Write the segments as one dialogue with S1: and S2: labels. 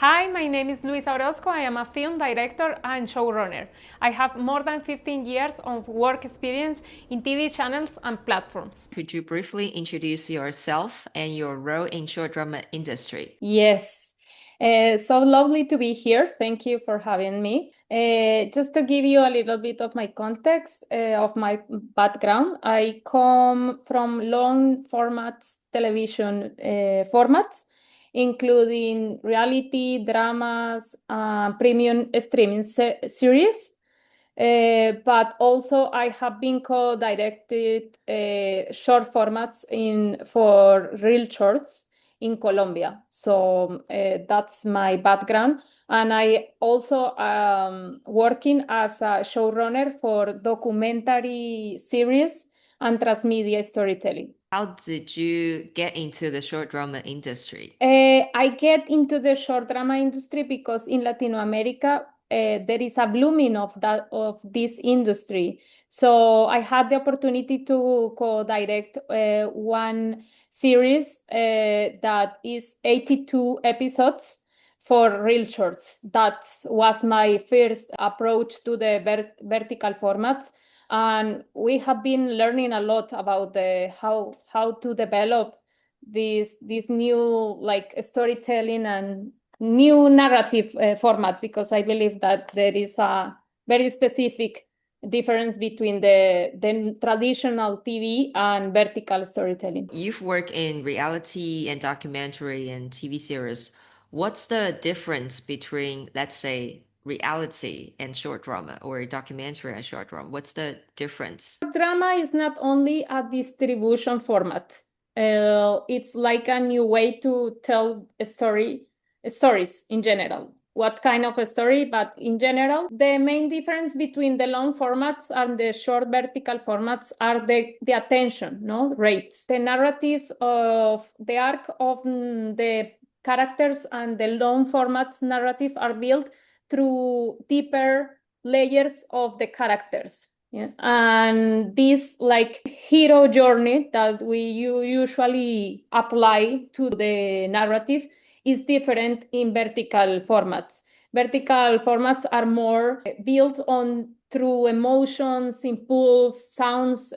S1: Hi, my name is Luisa Orozco. I am a film director and showrunner. I have more than 15 years of work experience in TV channels and platforms.
S2: Could you briefly introduce yourself and your role in short drama industry?
S3: Yes. So lovely to be here. Thank you for having me. Just to give you a little bit of my context of my background, I come from long formats television formats, including reality, dramas, premium streaming series. But also I have been co-directed short formats for ReelShorts in Colombia. So that's my background. And I also working as a showrunner for documentary series and transmedia storytelling.
S2: How did you get into the short drama industry?
S3: I get into the short drama industry because in Latin America there is a blooming of this industry. So I had the opportunity to co-direct one series that is 82 episodes for ReelShorts. That was my first approach to the vertical formats, and we have been learning a lot about how to develop this new like storytelling and new narrative format, because I believe that there is a very specific difference between the traditional TV and vertical storytelling.
S2: You've worked in reality and documentary and TV series. What's the difference between, let's say, reality and short drama or documentary and short drama? What's the difference?
S3: Drama is not only a distribution format. It's like a new way to tell stories in general. What kind of a story, but in general, the main difference between the long formats and the short vertical formats are the attention, no rates. The narrative of the arc of the characters and the long formats narrative are built through deeper layers of the characters. Yeah. And this like hero journey that we usually apply to the narrative is different in vertical formats. Vertical formats are more built on through emotions, impulse, sounds,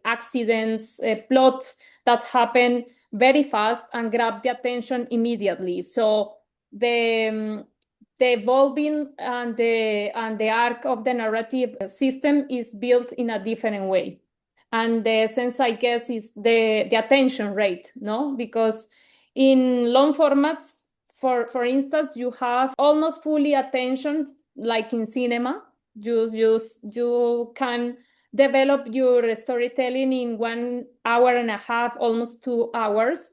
S3: accidents, plots that happen very fast and grab the attention immediately. So the evolving and the arc of the narrative system is built in a different way. And the essence, I guess, is the attention rate, no? Because in long formats, for instance, you have almost fully attention, like in cinema. You can develop your storytelling in 1 hour and a half, almost 2 hours.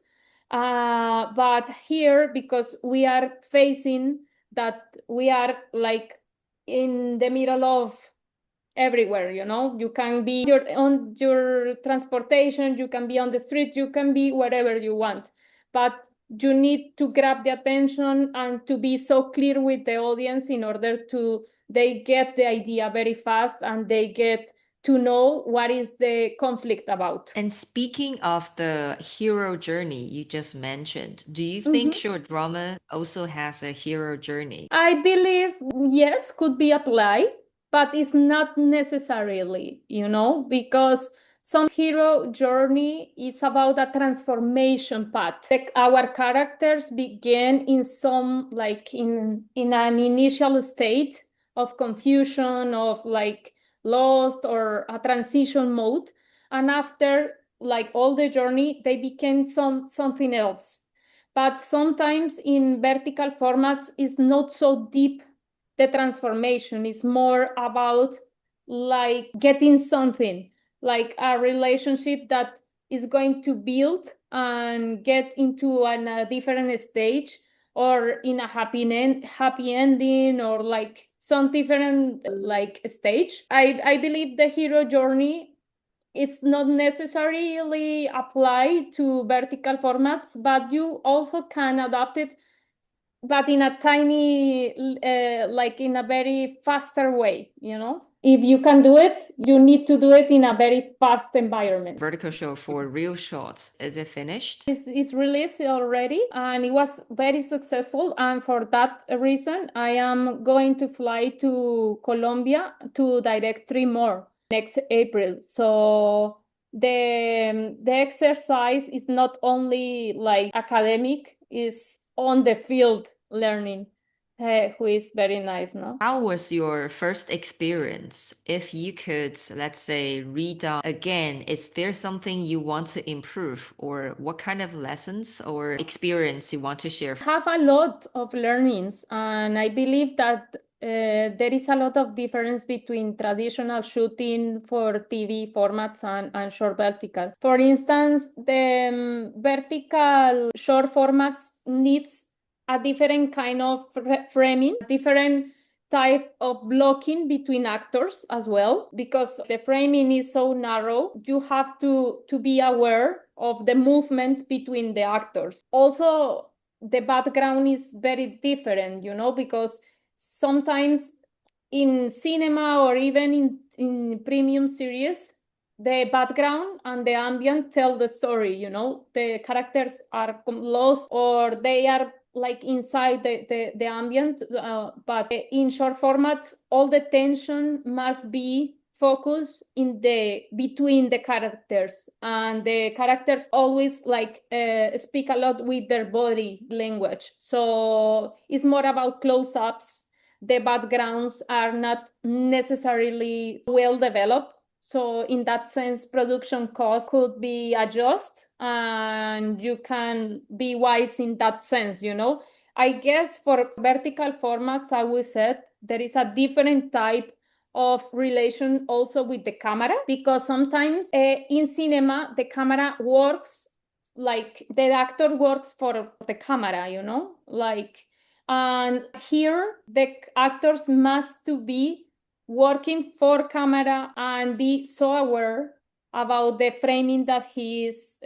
S3: But here, because we are facing that we are like in the middle of everywhere, you can be on your transportation, you can be on the street, you can be wherever you want, but you need to grab the attention and to be so clear with the audience in order to they get the idea very fast and they get to know what is the conflict about.
S2: And speaking of the hero journey you just mentioned, do you think short drama also has a hero journey?
S3: I believe yes, could be applied, but it's not necessarily, because some hero journey is about a transformation path. Like our characters begin in some like in an initial state of confusion, of like lost or a transition mode, and after like all the journey, they became something else. But sometimes in vertical formats is not so deep. The transformation is more about like getting something, like a relationship that is going to build and get into a different stage, or in a happy ending, or like some different like stage. I believe the hero journey it's not necessarily applied to vertical formats, but you also can adapt it, but in a tiny, like in a very faster way, if you can do it, you need to do it in a very fast environment.
S2: Vertical show for ReelShort, is it finished?
S3: It's released already and it was very successful. And for that reason, I am going to fly to Colombia to direct 3 more next April. So the exercise is not only like academic, is on the field learning. Who is very nice, no?
S2: How was your first experience? If you could, let's say, read again, is there something you want to improve, or what kind of lessons or experience you want to share?
S3: I have a lot of learnings, and I believe that there is a lot of difference between traditional shooting for TV formats and short vertical. For instance, the vertical short formats needs a different kind of framing, different type of blocking between actors as well, because the framing is so narrow. You have to be aware of the movement between the actors. Also, the background is very different, because sometimes in cinema or even in premium series, the background and the ambient tell the story. The characters are lost or they are like inside the ambient, but in short formats, all the tension must be focused in the between the characters, and the characters always speak a lot with their body language. So it's more about close-ups. The backgrounds are not necessarily well developed. So in that sense, production cost could be adjusted, and you can be wise in that sense. I guess for vertical formats, I would say there is a different type of relation also with the camera, because sometimes in cinema, the camera works like the actor works for the camera, and here the actors must to be working for camera and be so aware about the framing that he is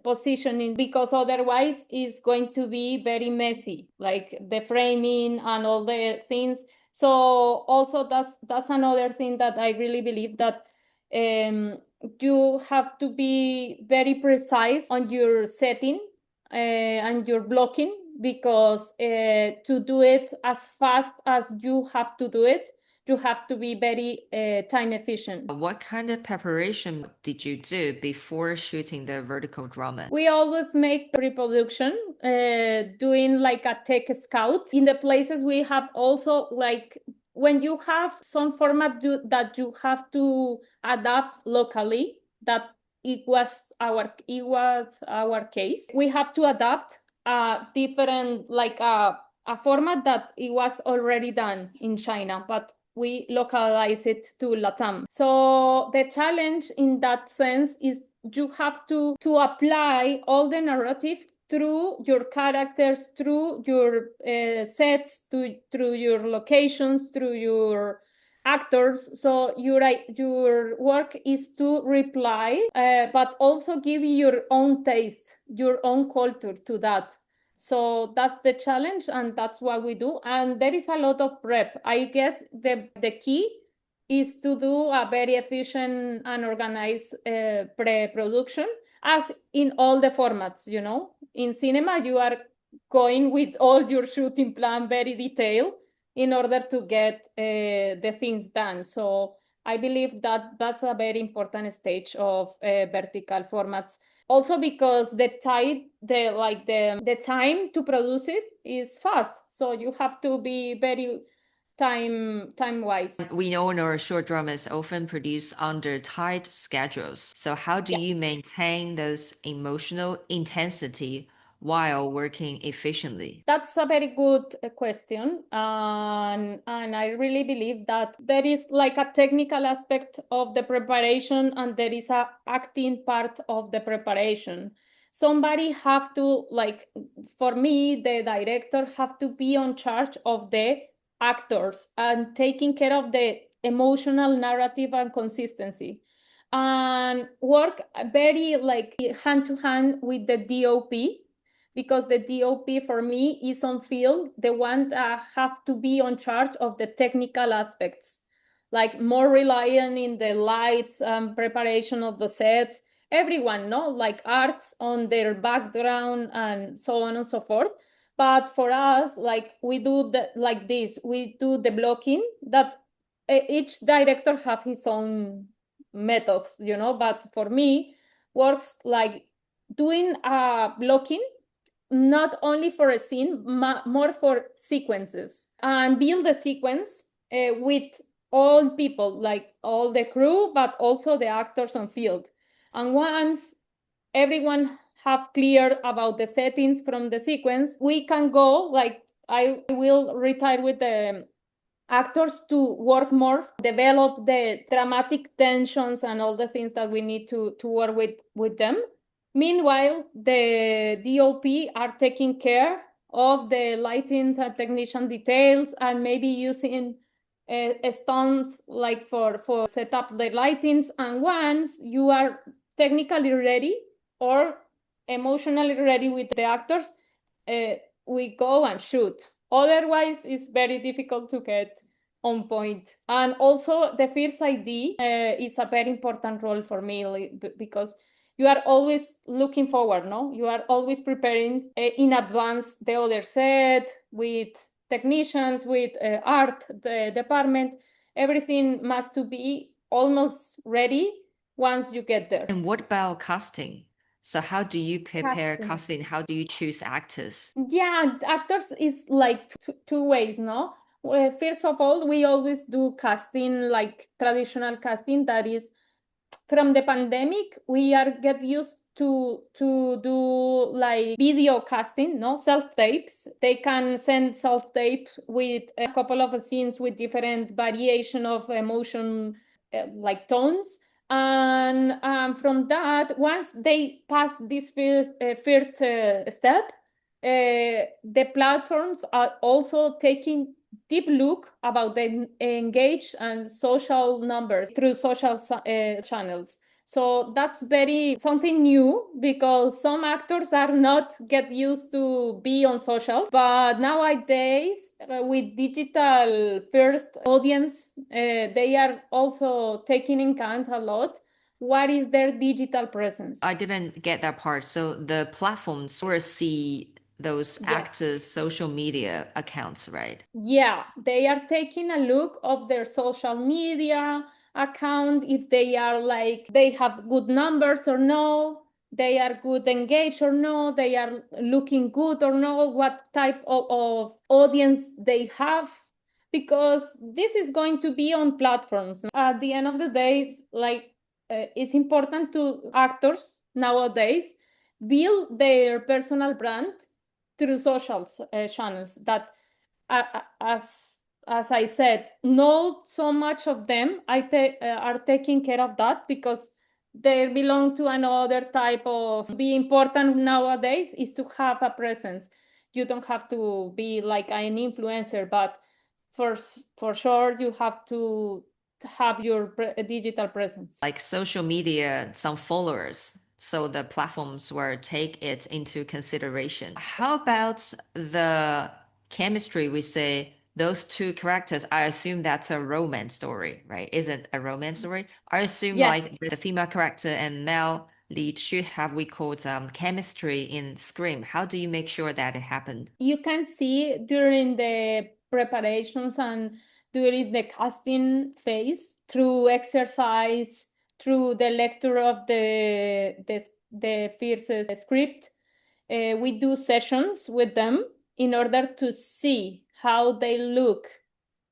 S3: positioning, because otherwise it's going to be very messy, like the framing and all the things. So also that's another thing that I really believe, that you have to be very precise on your setting and your blocking, because to do it as fast as you have to do it, you have to be very time efficient.
S2: What kind of preparation did you do before shooting the vertical drama?
S3: We always make pre-production, doing like a tech scout in the places we have. Also, like when you have some format that you have to adapt locally, that it was our case. We have to adapt a different, like a format that it was already done in China, but we localize it to Latam. So the challenge in that sense is you have to apply all the narrative through your characters, through your sets, through your locations, through your actors. So your work is to reply, but also give your own taste, your own culture to that. So that's the challenge, and that's what we do. And there is a lot of prep. I guess the key is to do a very efficient and organized pre-production, as in all the formats. In cinema, you are going with all your shooting plan very detailed in order to get the things done. So I believe that that's a very important stage of vertical formats. Also because the time to produce it is fast, so you have to be very time wise.
S2: We know our short dramas often produce under tight schedules. So how do you maintain those emotional intensity while working efficiently?
S3: That's a very good question. And I really believe that there is like a technical aspect of the preparation, and there is a acting part of the preparation. Somebody have to, like, for me, the director have to be on charge of the actors and taking care of the emotional narrative and consistency, and work very like hand to hand with the DOP, because the DOP for me is on field, the one that have to be on charge of the technical aspects. like more reliant in the lights and preparation of the sets. Everyone, no, like arts on their background and so on and so forth. But for us, like we do like this, we do the blocking that each director have his own methods, but for me works like doing a blocking not only for a scene, more for sequences, and build a sequence with all people, like all the crew, but also the actors on field. And once everyone have clear about the settings from the sequence, we can go, like I will retire with the actors to work more, develop the dramatic tensions and all the things that we need to work with them. Meanwhile, the DOP are taking care of the lighting and technician details and maybe using stunts like for set up the lightings. And once you are technically ready or emotionally ready with the actors, we go and shoot. Otherwise, it's very difficult to get on point. And also, the first ID is a very important role for me because you are always looking forward, no? You are always preparing in advance the other set with technicians, with art, the department. Everything must to be almost ready once you get there.
S2: And what about casting? So how do you prepare casting? How do you choose actors?
S3: Yeah, actors is like two ways, no? First of all, we always do casting, like traditional casting, that is from the pandemic. We are get used to do like video casting, no, self tapes. They can send self tapes with a couple of scenes with different variation of emotion, like tones. And from that, once they pass this first step, the platforms are also taking deep look about the engaged and social numbers through social channels. So that's very something new because some actors are not get used to be on social, but nowadays with digital first audience, they are also taking in account a lot what is their digital presence.
S2: I didn't get that part. So the platforms will see those actors' social media accounts, right?
S3: Yeah, they are taking a look of their social media account, if they are like they have good numbers or no, they are good engaged or no, they are looking good or no, what type of audience they have, because this is going to be on platforms. At the end of the day, like it's important to actors nowadays build their personal brand through social channels that as I said, not so much of them are taking care of that because they belong to another type of. Be important nowadays is to have a presence. You don't have to be like an influencer, but for sure you have to have your digital presence,
S2: like social media, some followers. So the platforms will take it into consideration. How about the chemistry? We say those two characters, I assume that's a romance story, right? Is it a romance story? I assume like the female character and male lead should have we called chemistry in Scream. How do you make sure that it happened?
S3: You can see during the preparations and during the casting phase through exercise, through the lecture of the first script. We do sessions with them in order to see how they look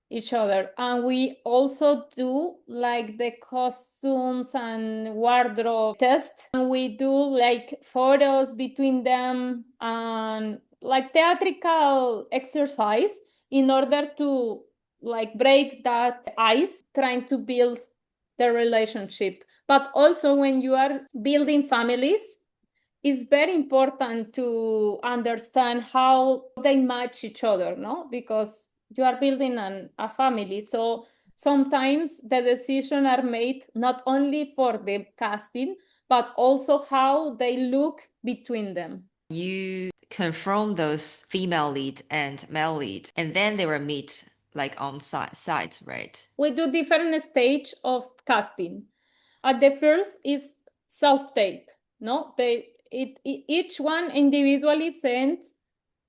S3: each other, and we also do like the costumes and wardrobe test, and we do like photos between them and like theatrical exercise in order to like break that ice, trying to build the relationship. But also when you are building families, it's very important to understand how they match each other, no? Because you are building a family. So sometimes the decisions are made not only for the casting, but also how they look between them.
S2: You confront those female lead and male lead, and then they will meet like on site, right?
S3: We do different stage of casting. At the first is self-tape, no? Each one individually sends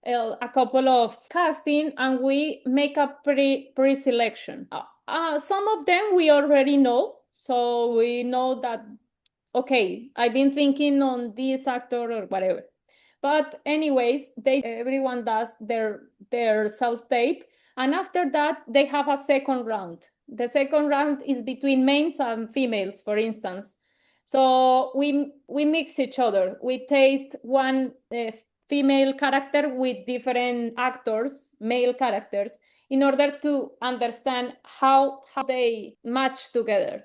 S3: a couple of casting, and we make a pre-selection. Some of them we already know, so we know that, okay, I've been thinking on this actor or whatever. But anyways, everyone does their self-tape, and after that they have a second round. The second round is between males and females, for instance. So we mix each other. We taste one female character with different actors, male characters, in order to understand how they match together.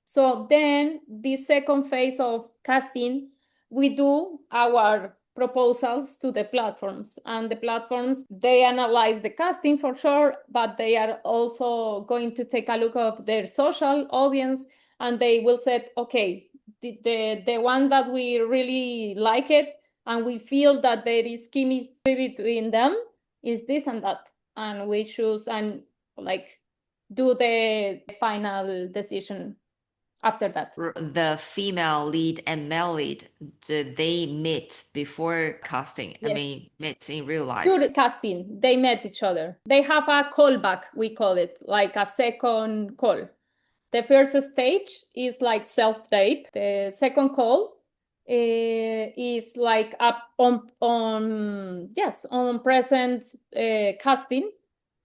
S3: So then the second phase of casting, we do our proposals to the platforms, and the platforms, they analyze the casting for sure, but they are also going to take a look of their social audience, and they will say, okay, the one that we really like it and we feel that there is chemistry between them is this and that, and we choose and like do the final decision after that.
S2: The female lead and male lead, do they meet before casting?
S3: Yes.
S2: I mean, meet in real life.
S3: During casting, they met each other. They have a callback, we call it, like a second call. The first stage is like self-tape. The second call is like up on present casting.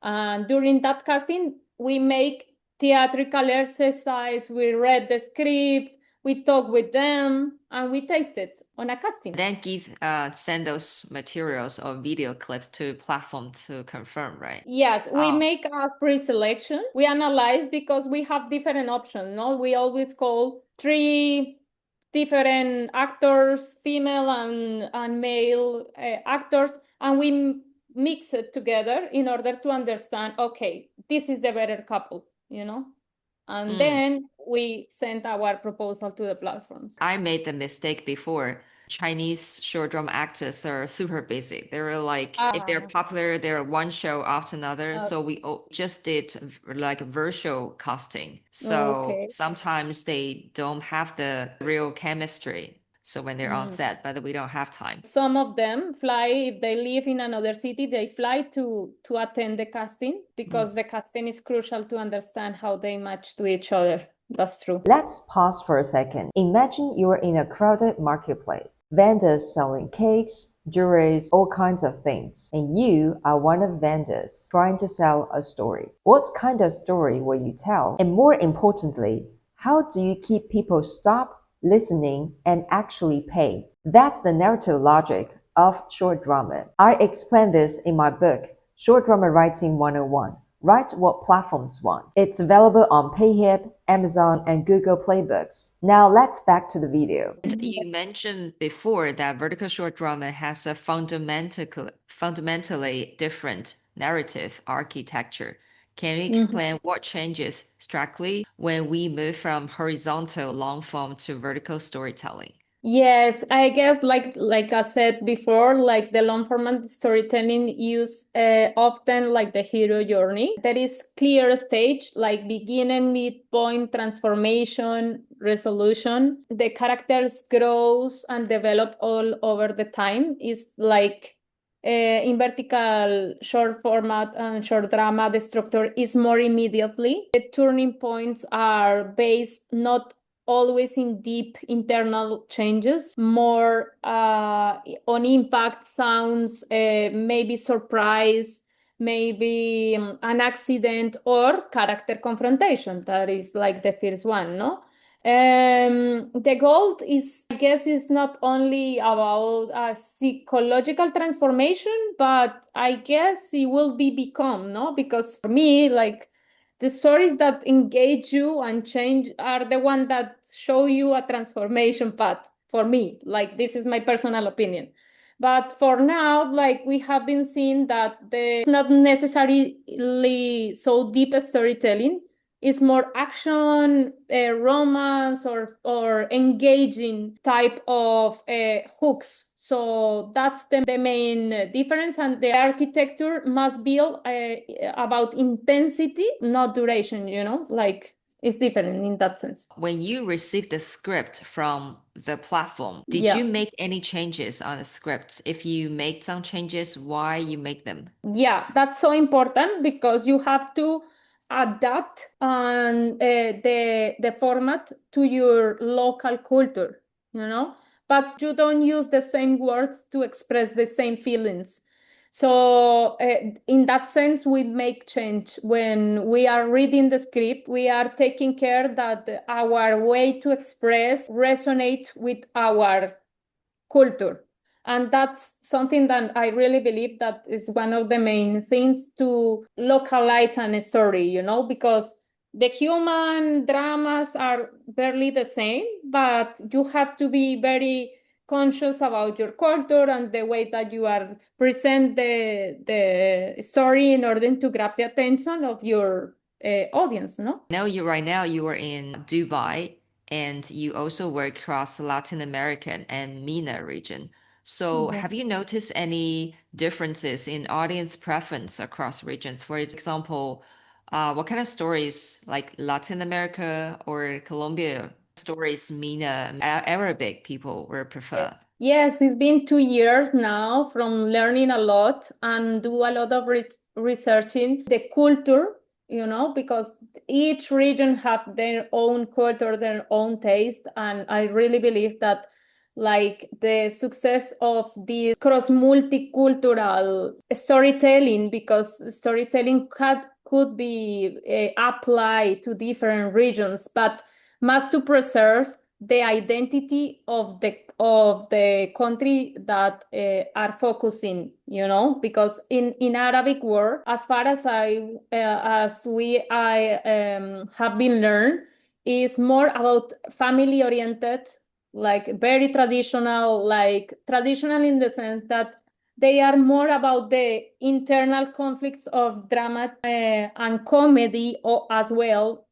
S3: And during that casting, we make theatrical exercise. We read the script, we talk with them, and we taste it on a casting.
S2: Then send those materials or video clips to platform to confirm, right?
S3: Yes, we make a pre-selection. We analyze because we have different options. No, we always call 3 different actors, female and male actors, and we mix it together in order to understand, okay, this is the better couple, you know? And then we send our proposal to the platforms.
S2: I made the mistake before. Chinese short drama actors are super busy. They're like, if they're popular, they're one show after another. So we just did like virtual casting. So sometimes they don't have the real chemistry. So when they're on set, but we don't have time.
S3: Some of them fly, if they live in another city, they fly to attend the casting, because the casting is crucial to understand how they match to each other. That's true.
S4: Let's pause for a second. Imagine you're in a crowded marketplace. Vendors selling cakes, jewelries, all kinds of things. And you are one of vendors trying to sell a story. What kind of story will you tell? And more importantly, how do you keep people stop listening and actually pay? That's the narrative logic of short drama. I explain this in my book, Short Drama Writing 101. Write what platforms want. It's available on Payhip, Amazon, and Google Playbooks. Now let's back to the video.
S2: You mentioned before that vertical short drama has a fundamentally different narrative architecture. Can you explain what changes strictly when we move from horizontal long form to vertical storytelling?
S3: Yes, I guess like I said before, like the long format storytelling use often like the hero journey. There is clear stage like beginning, midpoint, transformation, resolution. The characters grows and develop all over the time. Is like in vertical short format and short drama, the structure is more immediately. The turning points are based not always in deep internal changes, more on impact, sounds, maybe surprise, maybe an accident or character confrontation. That is like the first one, no? The goal is, I guess, is not only about a psychological transformation, but I guess it will become, no? Because for me, like, the stories that engage you and change are the ones that show you a transformation path for me. Like, this is my personal opinion. But for now, like, we have been seeing that it's not necessarily so deep storytelling. It's more action, romance, or engaging type of hooks. So that's the main difference, and the architecture must build about intensity, not duration, like it's different in that sense.
S2: When you received the script from the platform, did
S3: Yeah.
S2: you make any changes on the script? If you made some changes, why you make them?
S3: Yeah, that's so important because you have to adapt on the format to your local culture, but you don't use the same words to express the same feelings. So in that sense, we make change. When we are reading the script, we are taking care that our way to express resonate with our culture. And that's something that I really believe that is one of the main things to localize a story, because the human dramas are barely the same, but you have to be very conscious about your culture and the way that you are present the story in order to grab the attention of your audience, no?
S2: Now right now you are in Dubai and you also work across Latin American and MENA region. So
S3: Yeah.
S2: have you noticed any differences in audience preference across regions? For example, what kind of stories like Latin America or Colombia stories MENA Arabic people will prefer?
S3: Yes, it's been 2 years now from learning a lot and do a lot of researching the culture, because each region have their own culture, their own taste. And I really believe that like the success of the cross multicultural storytelling, because storytelling could be applied to different regions, but must to preserve the identity of the country that are focusing, because in Arabic world, as far as I have been learned, is more about family oriented, like very traditional, like traditional in the sense that they are more about the internal conflicts of drama and comedy as well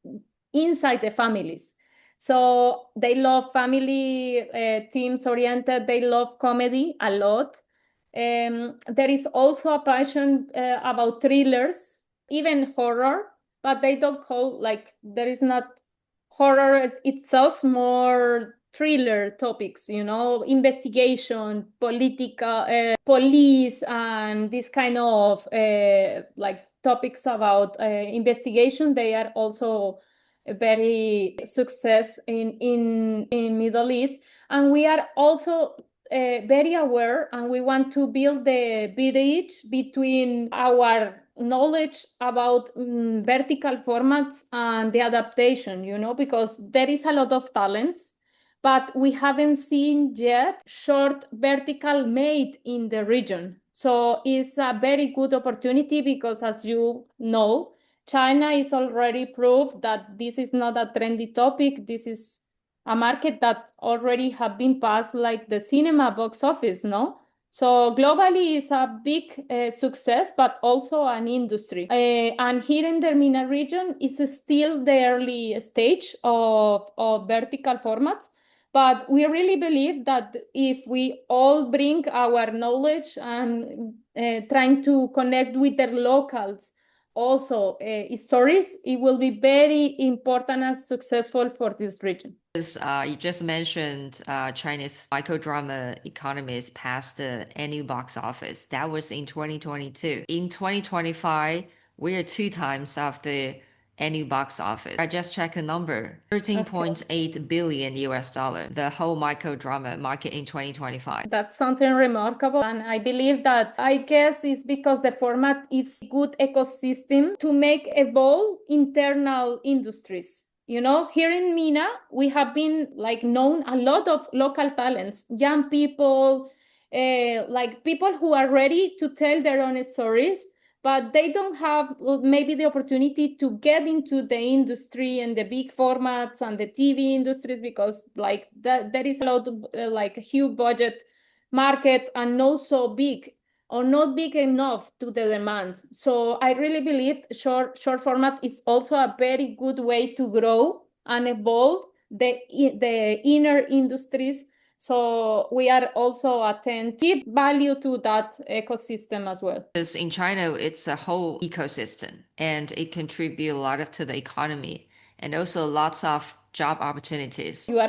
S3: inside the families. So they love family teams oriented. They love comedy a lot. There is also a passion about thrillers, even horror, but they don't call like there is not horror itself, more thriller topics, investigation, political, police, and this kind of like topics about investigation. They are also a very success in Middle East, and we are also very aware, and we want to build the bridge between our knowledge about vertical formats and the adaptation, because there is a lot of talents, but we haven't seen yet short vertical made in the region. So it's a very good opportunity because, as you know, China is already proved that this is not a trendy topic. This is a market that already have been passed like the cinema box office, no? So globally it's a big success, but also an industry. And here in the MENA region, it's still the early stage of vertical formats. But we really believe that if we all bring our knowledge and trying to connect with the locals, also stories, it will be very important and successful for this region.
S2: You just mentioned Chinese microdrama economies passed the annual box office. That was in 2022. In 2025, we are 2 times of the annual box office. I just checked the number, 13.8 billion US dollars, the whole microdrama market in 2025.
S3: That's something remarkable. And I believe that, I guess, is because the format is good ecosystem to make evolve internal industries. Here in MENA, we have been like known a lot of local talents, young people, like people who are ready to tell their own stories, but they don't have maybe the opportunity to get into the industry and the big formats and the TV industries, because like there is a lot of like a huge budget market and not so big or not big enough to the demand. So I really believe short format is also a very good way to grow and evolve the inner industries, So we are also attentive, give value to that ecosystem as well.
S2: Because in China, it's a whole ecosystem and it contributes a lot to the economy and also lots of job opportunities.
S3: You are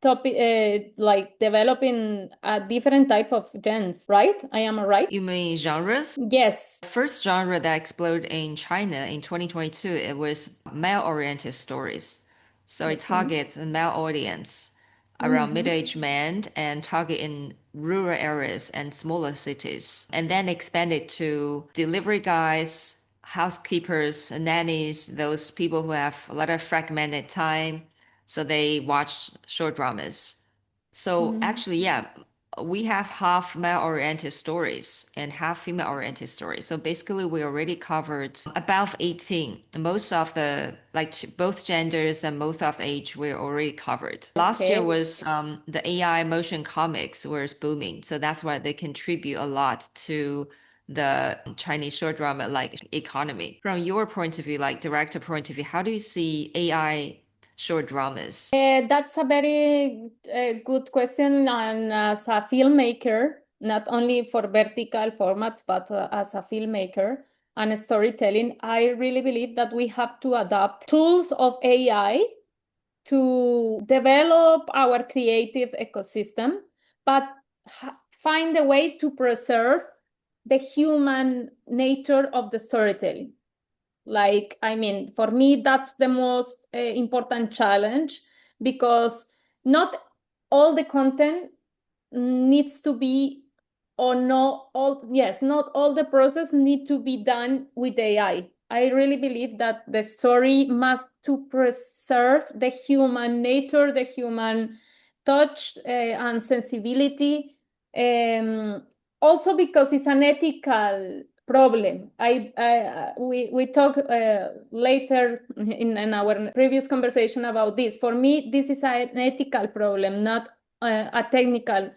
S3: like developing a different type of gens, right? I am right?
S2: You mean genres?
S3: Yes.
S2: The first genre that exploded in China in 2022, it was male-oriented stories. So it targets a male audience around middle-aged men and target in rural areas and smaller cities. And then expanded to delivery guys, housekeepers, nannies, those people who have a lot of fragmented time. So they watch short dramas. So actually, yeah, we have half male-oriented stories and half female-oriented stories. So basically, we already covered above 18. Most of the, both genders and most of the age, we're already covered. Last year was the AI motion comics was booming. So that's why they contribute a lot to the Chinese short drama economy. From your point of view, like director point of view, how do you see AI short dramas?
S3: That's a very good question. And as a filmmaker, not only for vertical formats, but as a filmmaker and storytelling, I really believe that we have to adapt tools of AI to develop our creative ecosystem, but find a way to preserve the human nature of the storytelling. Like, I mean, for me, that's the most important challenge, because not all the content needs to be, or not all the process need to be done with AI. I really believe that the story must to preserve the human nature, the human touch and sensibility. Also because it's an ethical problem. We talk later in our previous conversation about this. For me, this is an ethical problem, not a technical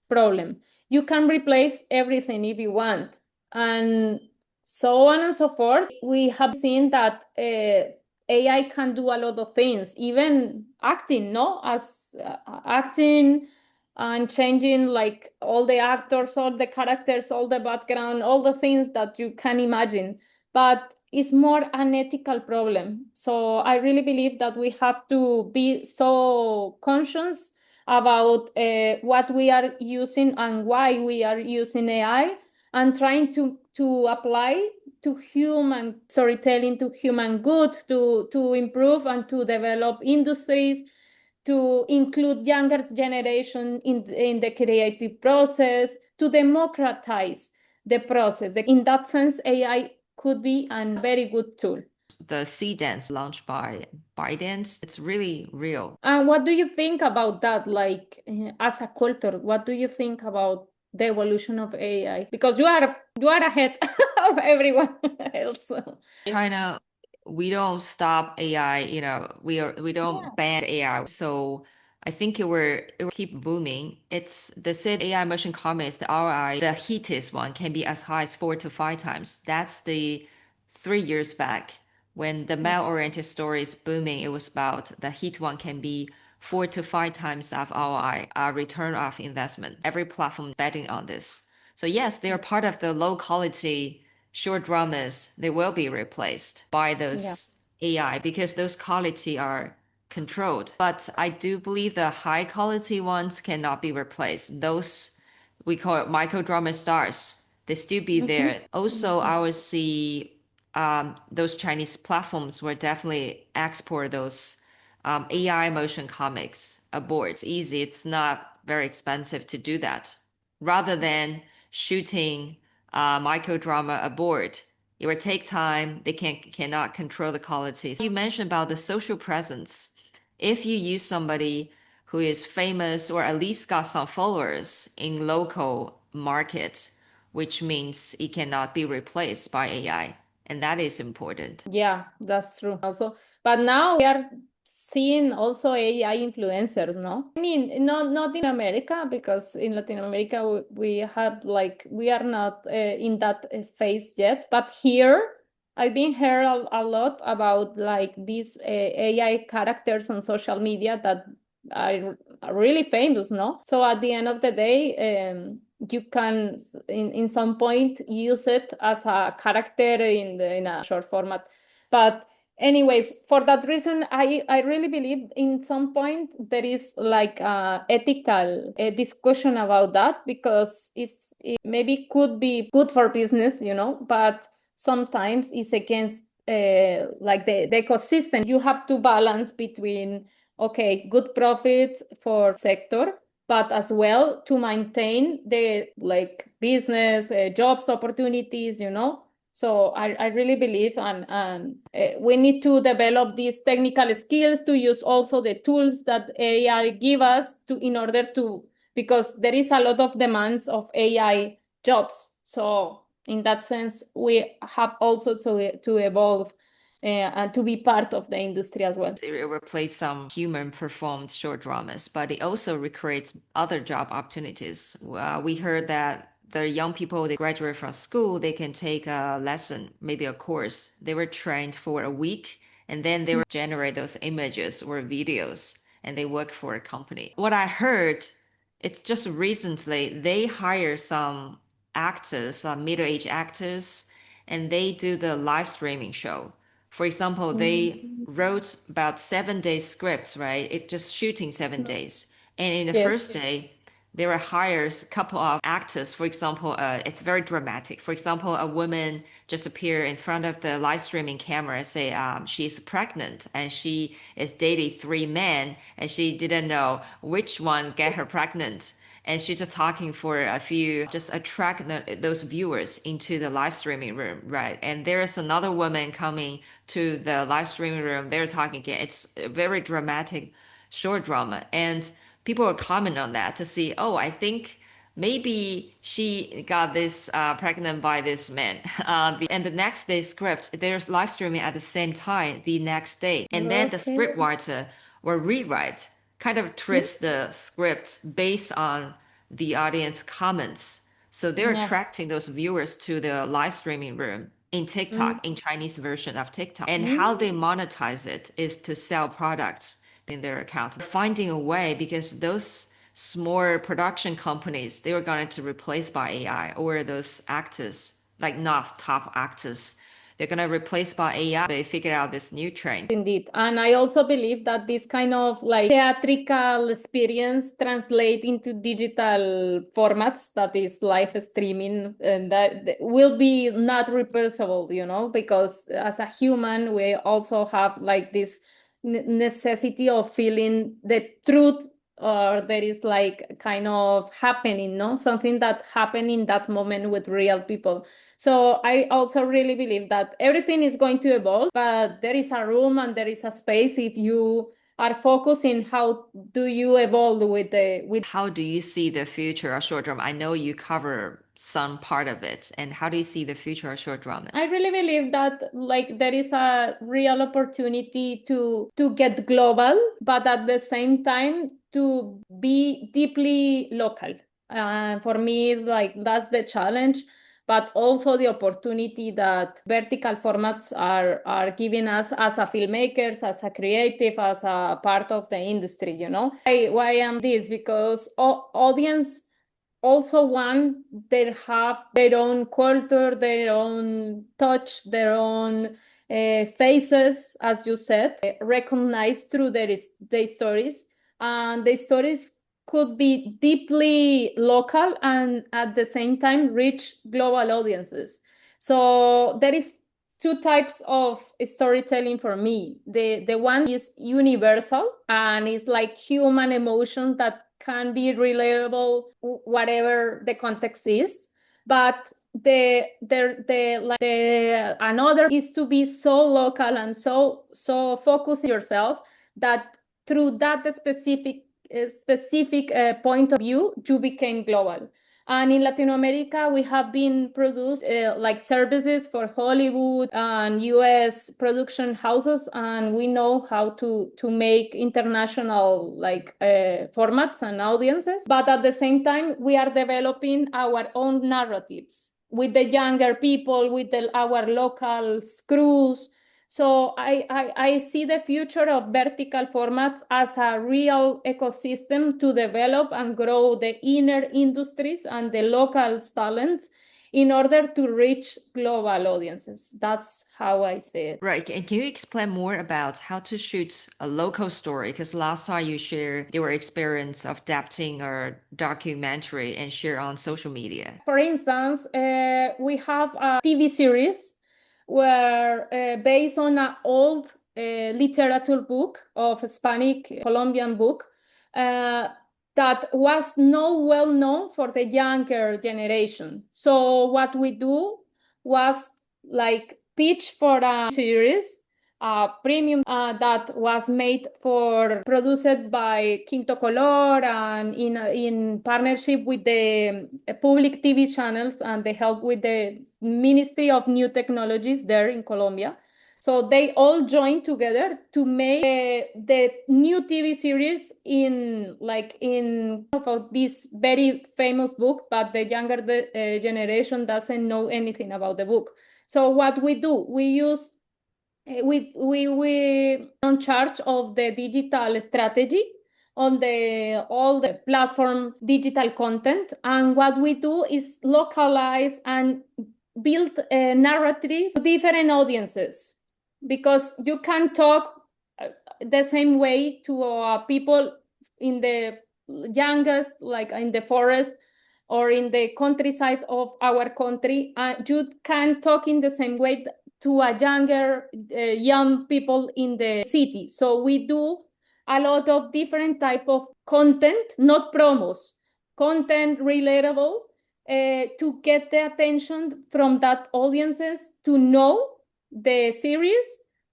S3: problem. You can replace everything if you want, and so on and so forth. We have seen that AI can do a lot of things, even acting, no? As acting and changing like all the actors, all the characters, all the background, all the things that you can imagine. But it's more an ethical problem. So I really believe that we have to be so conscious about what we are using and why we are using AI, and trying to apply to human storytelling, to human good, to improve and to develop industries, to include younger generation in the creative process, to democratize the process. In that sense, AI could be a very good tool.
S2: The Sea Dance launched by ByteDance, it's really real.
S3: And what do you think about that? Like, as a culture, what do you think about the evolution of AI? Because you are ahead of everyone else.
S2: China, we don't stop AI, we don't ban AI. So I think it will keep booming. It's the said AI motion comics, the ROI, the heatiest one can be as high as 4 to 5 times. That's the 3 years back when the male-oriented story is booming. It was about the heat one can be 4 to 5 times of ROI, our return of investment. Every platform betting on this. So yes, they are part of the low quality short dramas. They will be replaced by those AI because those quality are controlled. But I do believe the high quality ones cannot be replaced. Those we call it micro drama stars. They still be there. Also, I would see those Chinese platforms will definitely export those AI motion comics aboard. It's easy. It's not very expensive to do that. Rather than shooting microdrama aboard, it will take time. They cannot control the quality. You mentioned about the social presence. If you use somebody who is famous or at least got some followers in local market, which means it cannot be replaced by AI. And that is important.
S3: Yeah, that's true also. But now we are seeing also AI influencers, no? I mean, not in America, because in Latin America we have we are not in that phase yet. But here I've been heard a lot about like these AI characters on social media that are really famous, no? So at the end of the day, you can in some point use it as a character in a short format. But anyways, for that reason, I really believe in some point there is like a ethical discussion about that, because it maybe could be good for business, but sometimes it's against like the ecosystem. You have to balance between, okay, good profits for sector, but as well to maintain the like business jobs opportunities. So I really believe, and we need to develop these technical skills to use also the tools that AI give us in order to, because there is a lot of demands of AI jobs. So in that sense, we have also to evolve and to be part of the industry as well.
S2: It replaces some human performed short dramas, but it also recreates other job opportunities. We heard that the young people, they graduate from school, they can take a lesson, maybe a course. They were trained for a week, and then they will generate those images or videos, and they work for a company. What I heard, it's just recently they hire some actors, some middle-aged actors, and they do the live streaming show. For example, they wrote about 7 days scripts, right? It just shooting 7 days. And in the
S3: Yes.
S2: first day, there were hires a couple of actors. For example, it's very dramatic. For example, a woman just appear in front of the live streaming camera, say she's pregnant and she is dating 3 men and she didn't know which one get her pregnant. And she's just talking for a few, just attract those viewers into the live streaming room, right? And there is another woman coming to the live streaming room. They're talking again. It's a very dramatic short drama. And people are commenting on that to see, oh, I think maybe she got this pregnant by this man. And the next day script, there's live streaming at the same time the next day. And then the script writer will rewrite, kind of twist the script based on the audience comments. So they're attracting those viewers to the live streaming room in TikTok, in Chinese version of TikTok. And how they monetize it is to sell products in their account. Finding a way, because those small production companies, they were going to replace by AI, or those actors, like not top actors, they're going to replace by AI. They figured out this new trend.
S3: Indeed. And I also believe that this kind of like theatrical experience translate into digital formats, that is live streaming, and that will be not reversible, because as a human, we also have like this necessity of feeling the truth, or there is like kind of happening, something that happened in that moment with real people. So I also really believe that everything is going to evolve, but there is a room and there is a space if you are focusing how do you evolve with
S2: How do you see the future of short drama? I know you cover some part of it, and how do you see the future of short drama?
S3: I really believe that like there is a real opportunity to get global, but at the same time to be deeply local. For me, it's like that's the challenge, but also the opportunity that vertical formats are giving us as a filmmakers, as a creative, as a part of the industry. Why am this? Because audience also want they have their own culture, their own touch, their own faces, as you said, recognized through their stories. And the stories could be deeply local and at the same time reach global audiences. So there is two types of storytelling for me. The one is universal and it's like human emotion that can be relatable whatever the context is, but another is to be so local and so focus yourself that through that specific point of view you became global. And in Latin America, we have been produced like services for Hollywood and US production houses, and we know how to make international like formats and audiences. But at the same time, we are developing our own narratives with the younger people, with our local crews. So I see the future of vertical formats as a real ecosystem to develop and grow the inner industries and the local talents in order to reach global audiences. That's how I see it.
S2: Right. And can you explain more about how to shoot a local story? Because last time you shared your experience of adapting a documentary and share on social media.
S3: For instance, we have a TV series where, based on an old literature book of a Hispanic Colombian book, that was not well known for the younger generation. So what we do was like pitch for a series, a premium that was made for produced by Quinto Color and in partnership with the public TV channels and the help with the Ministry of New Technologies there in Colombia. So they all joined together to make the new TV series in of this very famous book, but the younger generation doesn't know anything about the book. So what we do, we use we in charge of the digital strategy on all the platform digital content, and what we do is localize and build a narrative to different audiences, because you can talk the same way to people in the youngest, like in the forest or in the countryside of our country. You can talk in the same way to a younger young people in the city. So we do a lot of different type of content, not promos, content relatable, to get the attention from that audiences to know the series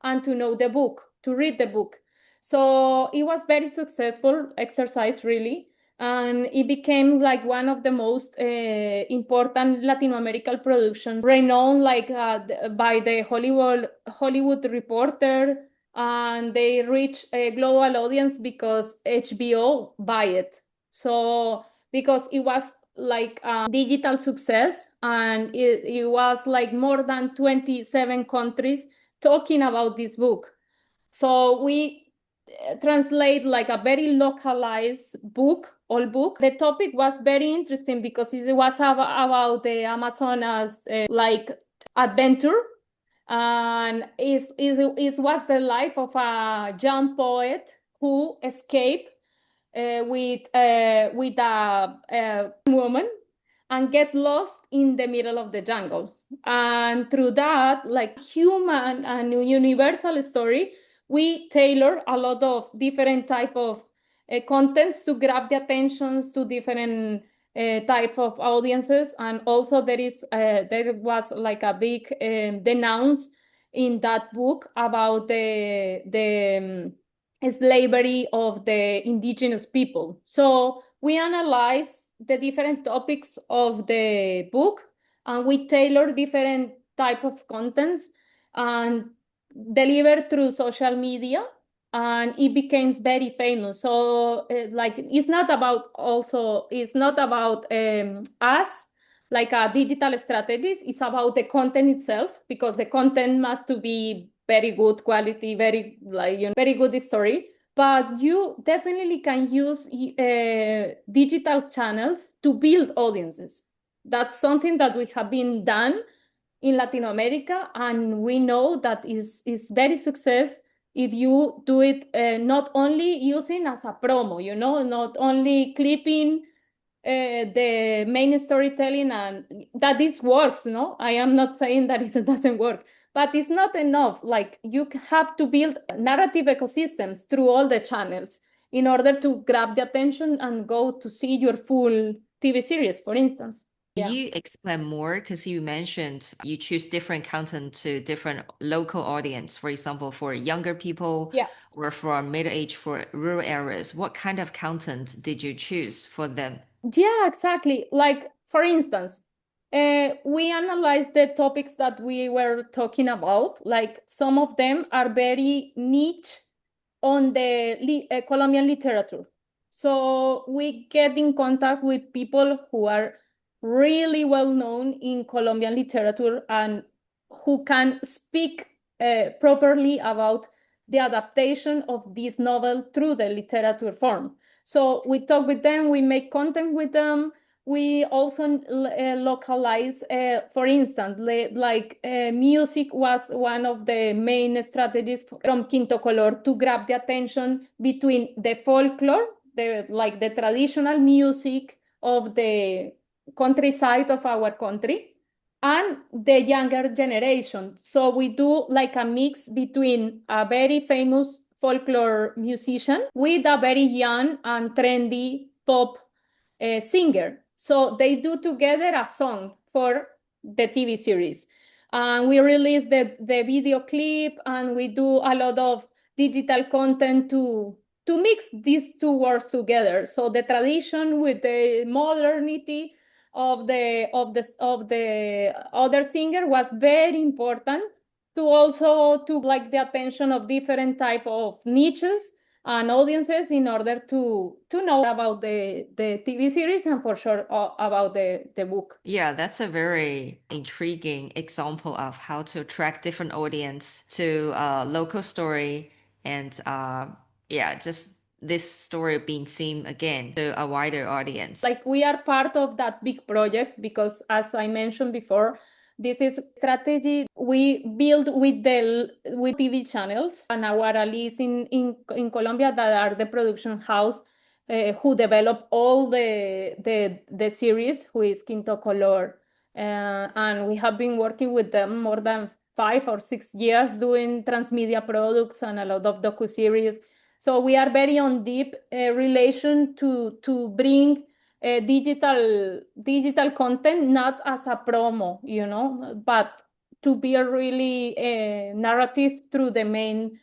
S3: and to know the book, to read the book. So it was very successful exercise, really, and it became like one of the most important Latin American productions, renowned like by the Hollywood Reporter, and they reach a global audience because HBO buy it. So because it was like a digital success, and it was like more than 27 countries talking about this book. So we translate like a very localized book, old book. The topic was very interesting because it was about the Amazonas like adventure, and it was the life of a young poet who escaped with a woman and get lost in the middle of the jungle. And through that, like human and universal story, we tailor a lot of different type of contents to grab the attentions to different type of audiences. And also there was like a big denounce in that book about the slavery of the indigenous people. So we analyze the different topics of the book, and we tailor different type of contents and deliver through social media, and it becomes very famous. So like it's not about us like a digital strategies. It's about the content itself, because the content must to be very good quality, very very good story. But you definitely can use digital channels to build audiences. That's something that we have been done in Latin America, and we know that is very success if you do it not only using as a promo, not only clipping the main storytelling, and that this works. No, I am not saying that it doesn't work, but it's not enough. Like you have to build narrative ecosystems through all the channels in order to grab the attention and go to see your full TV series, for instance.
S2: Can you explain more? Because you mentioned you choose different content to different local audience, for example, for younger people or for middle age, for rural areas. What kind of content did you choose for them?
S3: Yeah, exactly. Like, for instance, we analyzed the topics that we were talking about. Like, some of them are very niche on the Colombian literature. So we get in contact with people who are really well known in Colombian literature and who can speak properly about the adaptation of this novel through the literature form. So we talk with them, we make content with them. We also localize, for instance, music was one of the main strategies from Quinto Color to grab the attention between the folklore, the traditional music of the countryside of our country, and the younger generation. So we do like a mix between a very famous folklore musician with a very young and trendy pop singer. So they do together a song for the TV series. And we release the video clip, and we do a lot of digital content to mix these two worlds together. So the tradition with the modernity of the other singer was very important to also to like the attention of different type of niches and audiences in order to know about the TV series and for sure about the book.
S2: Yeah, that's a very intriguing example of how to attract different audience to a local story and yeah, just this story being seen again to a wider audience.
S3: Like we are part of that big project because, as I mentioned before, this is strategy we build with TV channels and our allies in Colombia that are the production house who develop all the series, who is Quinto Color. And we have been working with them more than 5 or 6 years doing transmedia products and a lot of docuseries. So we are very on deep relation to bring digital content, not as a promo, but to be a really narrative through the main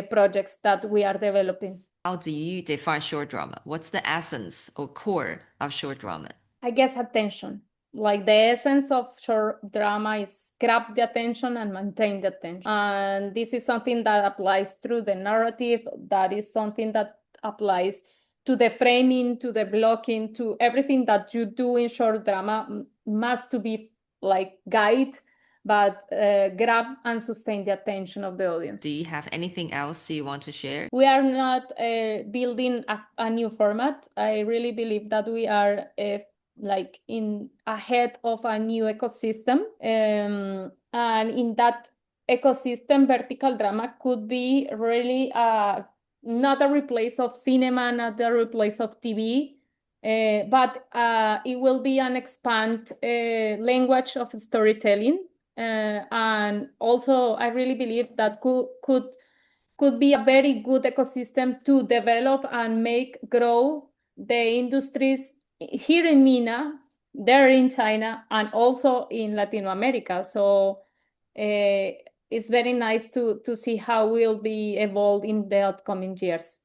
S3: projects that we are developing.
S2: How do you define short drama? What's the essence or core of short drama?
S3: I guess attention. Like the essence of short drama is grab the attention and maintain the attention. And this is something that applies through the narrative. That is something that applies to the framing, to the blocking, to everything that you do in short drama must to be like guide, but grab and sustain the attention of the audience.
S2: Do you have anything else you want to share?
S3: We are not building a new format. I really believe that we are like in ahead of a new ecosystem. And in that ecosystem, vertical drama could be really not a replace of cinema, not a replace of TV, but it will be an expand language of storytelling. And also, I really believe that could be a very good ecosystem to develop and make grow the industries here in MENA, there in China, and also in Latin America. So it's very nice to see how we'll be evolved in the upcoming years.